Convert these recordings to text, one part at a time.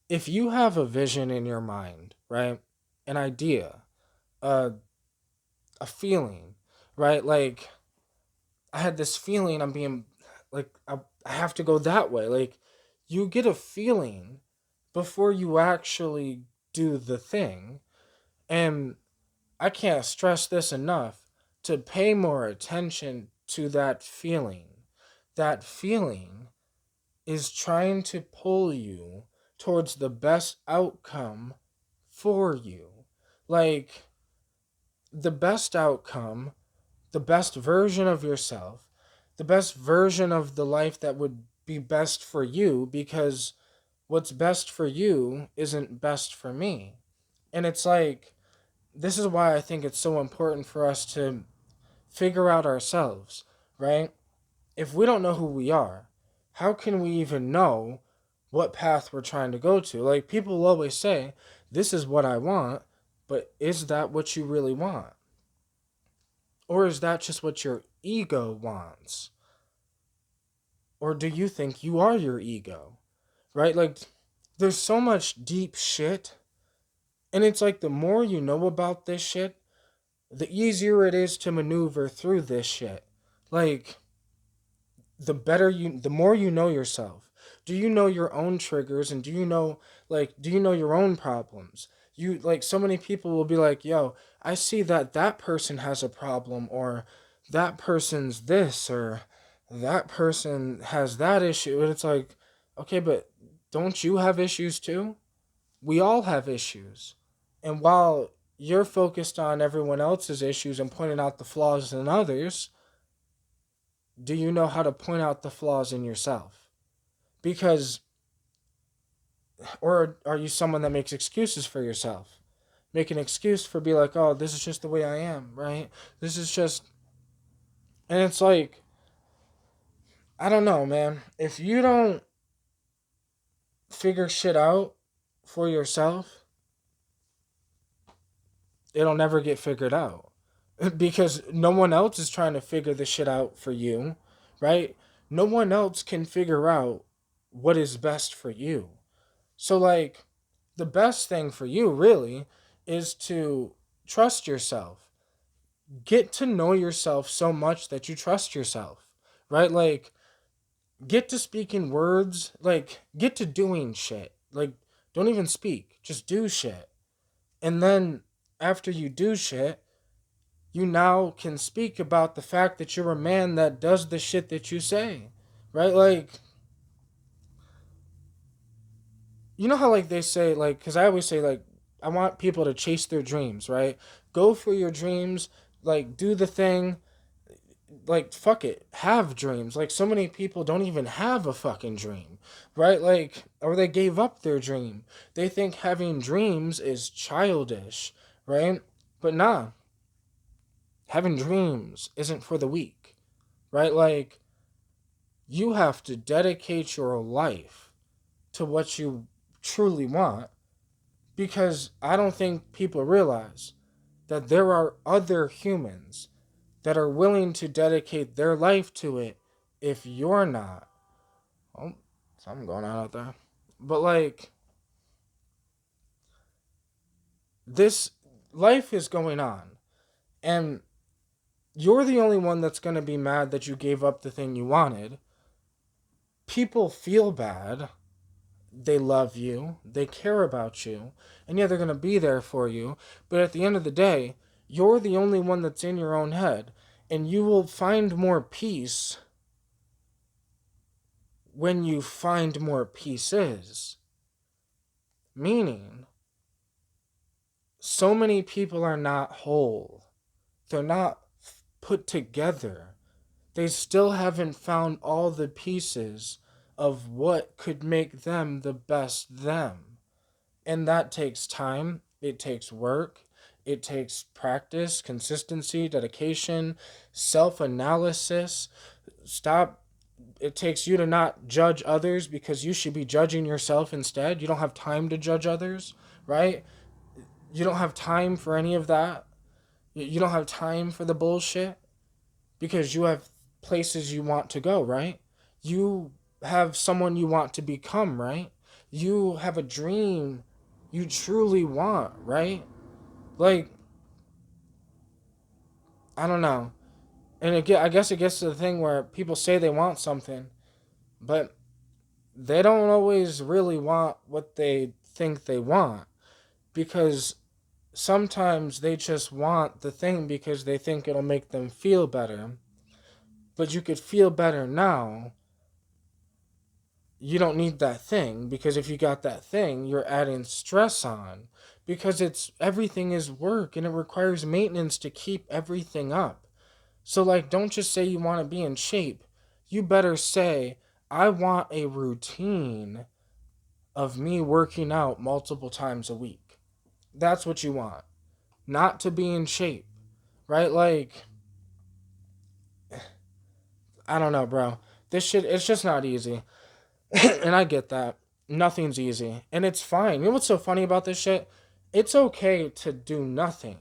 if you have a vision in your mind, right? An idea, a a feeling, right? Like I had this feeling I'm being like I have to go that way. Like you get a feeling before you actually do the thing. And I can't stress this enough to pay more attention to that feeling. That feeling is trying to pull you towards the best outcome for you. Like the best outcome, the best version of yourself, the best version of the life that would be best for you, because what's best for you isn't best for me. And it's like, this is why I think it's so important for us to figure out ourselves, right? If we don't know who we are, how can we even know what path we're trying to go to? Like, people always say, this is what I want, but is that what you really want? Or is that just what your ego wants? Or do you think you are your ego? Right? Like, there's so much deep shit. And it's like the more you know about this shit, the easier it is to maneuver through this shit. Like, the more you know yourself. Do you know your own triggers, and do you know your own problems? You like so many people will be like, "Yo, I see that that person has a problem, or that person's this, or that person has that issue." And it's like, "Okay, but don't you have issues too?" We all have issues. And while you're focused on everyone else's issues and pointing out the flaws in others, do you know how to point out the flaws in yourself? Because, or are you someone that makes excuses for yourself? Make an excuse for be like, oh, this is just the way I am, right? This is just, and it's like, I don't know, man. If you don't figure shit out for yourself, it'll never get figured out. Because no one else is trying to figure the shit out for you, right? No one else can figure out what is best for you. So, like, the best thing for you really is to trust yourself. Get to know yourself so much that you trust yourself, right? Like, get to speaking words, like, get to doing shit. Like, don't even speak, just do shit. And then after you do shit, you now can speak about the fact that you're a man that does the shit that you say, right? Like, you know how like they say like, because I always say like, I want people to chase their dreams, right? Go for your dreams, like do the thing, like fuck it, have dreams. Like so many people don't even have a fucking dream, right? Like, or they gave up their dream. They think having dreams is childish, right? But nah, having dreams isn't for the weak, right? Like, you have to dedicate your life to what you truly want, because I don't think people realize that there are other humans that are willing to dedicate their life to it if you're not. Oh, something going on out there. But like, this life is going on, and you're the only one that's going to be mad that you gave up the thing you wanted. People feel bad. They love you, they care about you, and yeah, they're going to be there for you. But at the end of the day, you're the only one that's in your own head, and you will find more peace when you find more pieces. Meaning, so many people are not whole, they're not put together. They still haven't found all the pieces of what could make them the best them. And that takes time, it takes work, it takes practice, consistency, dedication, self analysis. Stop. It takes you to not judge others, because you should be judging yourself instead. You don't have time to judge others, right? You don't have time for any of that. You don't have time for the bullshit, because you have places you want to go, right? You have someone you want to become, right? you have a dream you truly want, right? Like, I don't know. And I guess it gets to the thing where people say they want something, but they don't always really want what they think they want, because sometimes they just want the thing because they think it'll make them feel better. But you could feel better now. You don't need that thing, because if you got that thing, you're adding stress on, because it's everything is work and it requires maintenance to keep everything up. So, like, don't just say you want to be in shape. You better say, I want a routine of me working out multiple times a week. That's what you want. Not to be in shape, right? Like, I don't know, bro. This shit, it's just not easy. And I get that. Nothing's easy. And it's fine. You know what's so funny about this shit? It's okay to do nothing,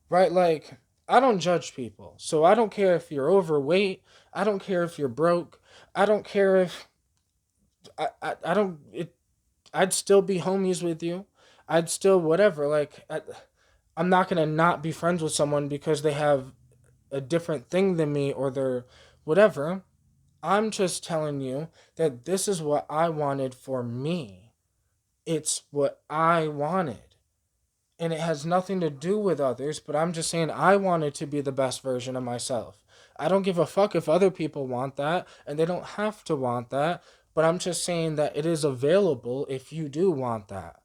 right? Like, I don't judge people. So I don't care if you're overweight. I don't care if you're broke. I don't care if I don't it I'd still be homies with you. I'd still whatever. Like, I'm not going to not be friends with someone because they have a different thing than me, or they're whatever. I'm just telling you that this is what I wanted for me. It's what I wanted. And it has nothing to do with others, but I'm just saying I wanted to be the best version of myself. I don't give a fuck if other people want that, and they don't have to want that, but I'm just saying that it is available if you do want that.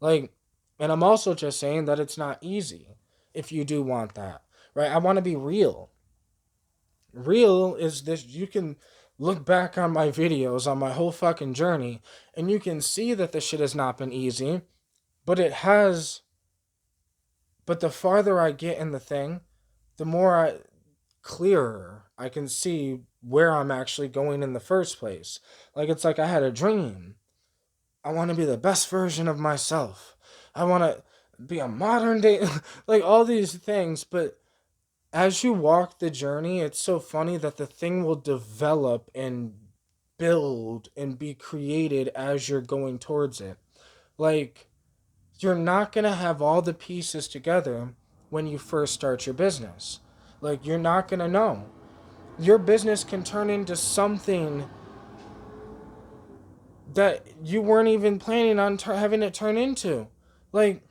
Like, and I'm also just saying that it's not easy if you do want that, right? I want to be real. Real is this: you can look back on my videos on my whole fucking journey, and you can see that this shit has not been easy, but it has. But the farther I get in the thing, the more clearer I can see where I'm actually going in the first place. Like, it's like I had a dream. I want to be the best version of myself. I want to be a modern day, like all these things. But as you walk the journey, it's so funny that the thing will develop and build and be created as you're going towards it. Like, you're not going to have all the pieces together when you first start your business. Like, you're not going to know. Your business can turn into something that you weren't even planning on having it turn into. Like,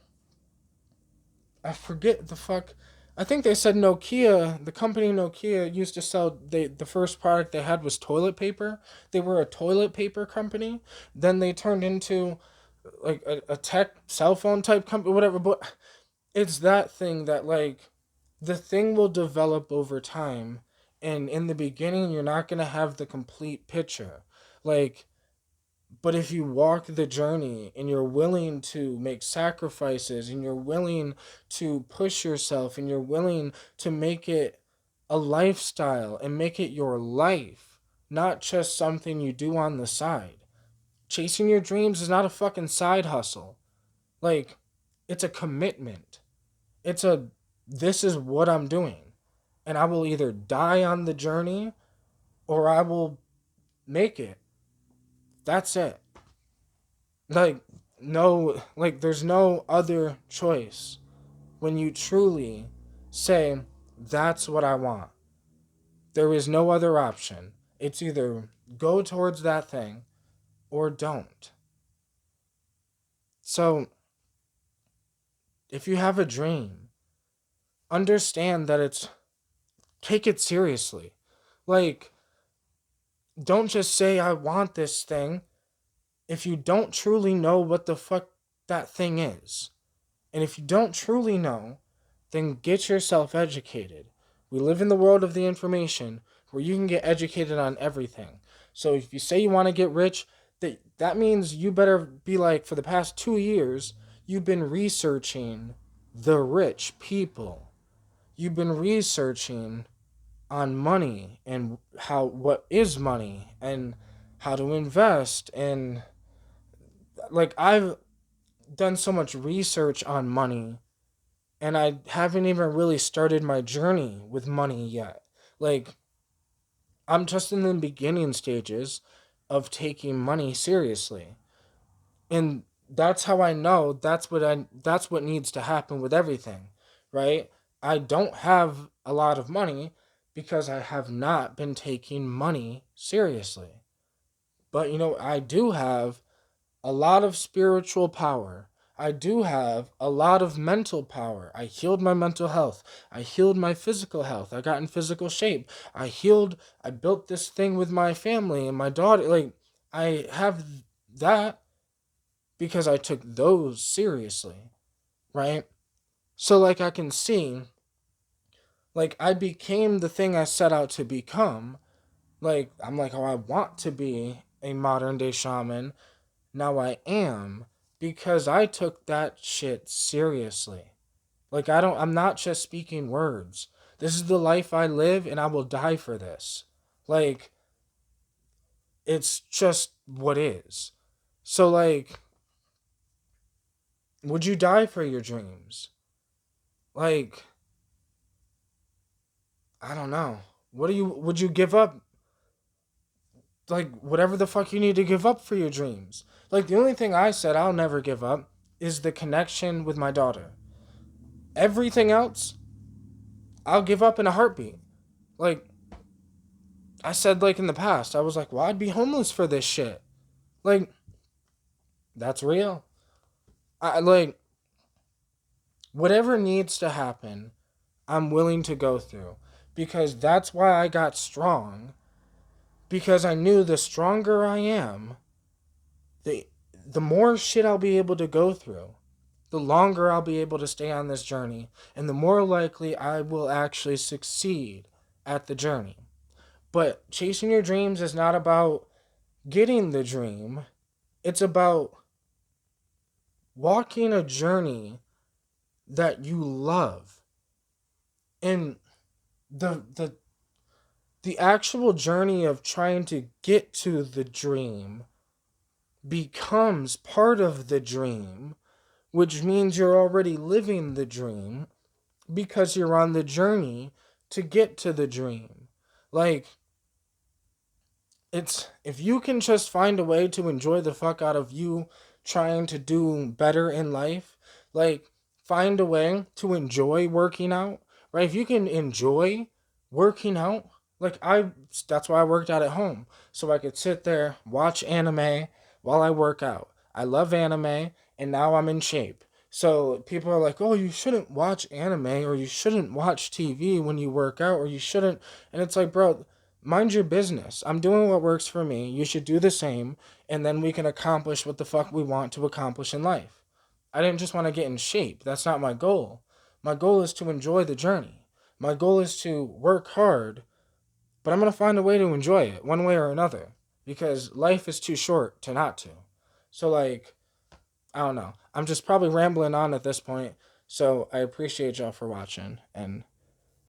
I forget the fuck. I think they said Nokia, the company Nokia used to sell, the first product they had was toilet paper. They were a toilet paper company. Then they turned into like a tech cell phone type company, whatever. But it's that thing that, like, the thing will develop over time, and in the beginning you're not going to have the complete picture. Like, but if you walk the journey and you're willing to make sacrifices, and you're willing to push yourself, and you're willing to make it a lifestyle and make it your life, not just something you do on the side. Chasing your dreams is not a fucking side hustle. Like, it's a commitment. It's a, this is what I'm doing. And I will either die on the journey or I will make it. That's it. Like, no, like, there's no other choice when you truly say, that's what I want. There is no other option. It's either go towards that thing or don't. So, if you have a dream, understand that it's, take it seriously. Like, don't just say, I want this thing, if you don't truly know what the fuck that thing is. And if you don't truly know, then get yourself educated. We live in the world of the information where you can get educated on everything. So if you say you want to get rich, that means you better be like, for the past 2 years, you've been researching the rich people. You've been researching on money and how, what is money, and how to invest. And like, I've done so much research on money, and I haven't even really started my journey with money yet. Like, I'm just in the beginning stages of taking money seriously. And that's how I know that's what needs to happen with everything, right? I don't have a lot of money because I have not been taking money seriously. But I do have a lot of spiritual power. I do have a lot of mental power. I healed my mental health. I healed my physical health. I got in physical shape. I built this thing with my family and my daughter. Like, I have that because I took those seriously, right? So, like, I can see, like, I became the thing I set out to become. Like, I'm like, oh, I want to be a modern day shaman. Now I am because I took that shit seriously. Like, I'm not just speaking words. This is the life I live and I will die for this. Like, it's just what is. So, like, would you die for your dreams? Like, I don't know. Would you give up, like, whatever the fuck you need to give up for your dreams? Like, the only thing I said I'll never give up is the connection with my daughter. Everything else, I'll give up in a heartbeat. Like, I said, like, in the past, I was like, well, I'd be homeless for this shit. Like, that's real. Like, whatever needs to happen, I'm willing to go through. Because that's why I got strong. Because I knew the stronger I am, the the more shit I'll be able to go through, the longer I'll be able to stay on this journey, and the more likely I will actually succeed at the journey. But chasing your dreams is not about getting the dream, it's about walking a journey that you love. And the the actual journey of trying to get to the dream becomes part of the dream, which means you're already living the dream because you're on the journey to get to the dream. Like, it's if you can just find a way to enjoy the fuck out of you trying to do better in life, like, find a way to enjoy working out, right? If you can enjoy working out, like, that's why I worked out at home, so I could sit there, watch anime while I work out. I love anime, and now I'm in shape. So people are like, "Oh, you shouldn't watch anime or you shouldn't watch TV when you work out or you shouldn't." And it's like, "Bro, mind your business. I'm doing what works for me. You should do the same, and then we can accomplish what the fuck we want to accomplish in life." I didn't just want to get in shape. That's not my goal. My goal is to enjoy the journey. My goal is to work hard, but I'm going to find a way to enjoy it one way or another because life is too short to not to. So, like, I don't know. I'm just probably rambling on at this point. So I appreciate y'all for watching, and